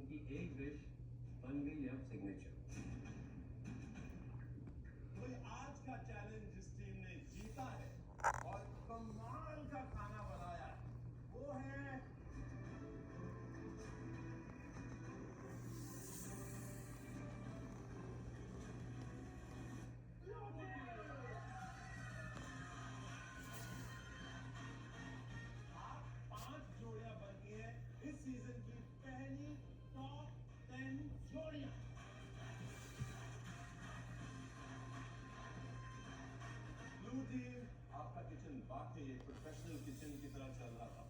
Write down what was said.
उनकी एक डिश बन गई अब सिग्नेचर। तो आज का चैलेंज जिस टीम ने जीता है और कमाल का खाना बनाया है वो है आप 5 जोड़ियां बनी है इस सीजन की पहली टॉप 10 जोड़ियां। ब्लू टीम, आपका किचन वाकई एक प्रोफेशनल किचन की तरह चल रहा था।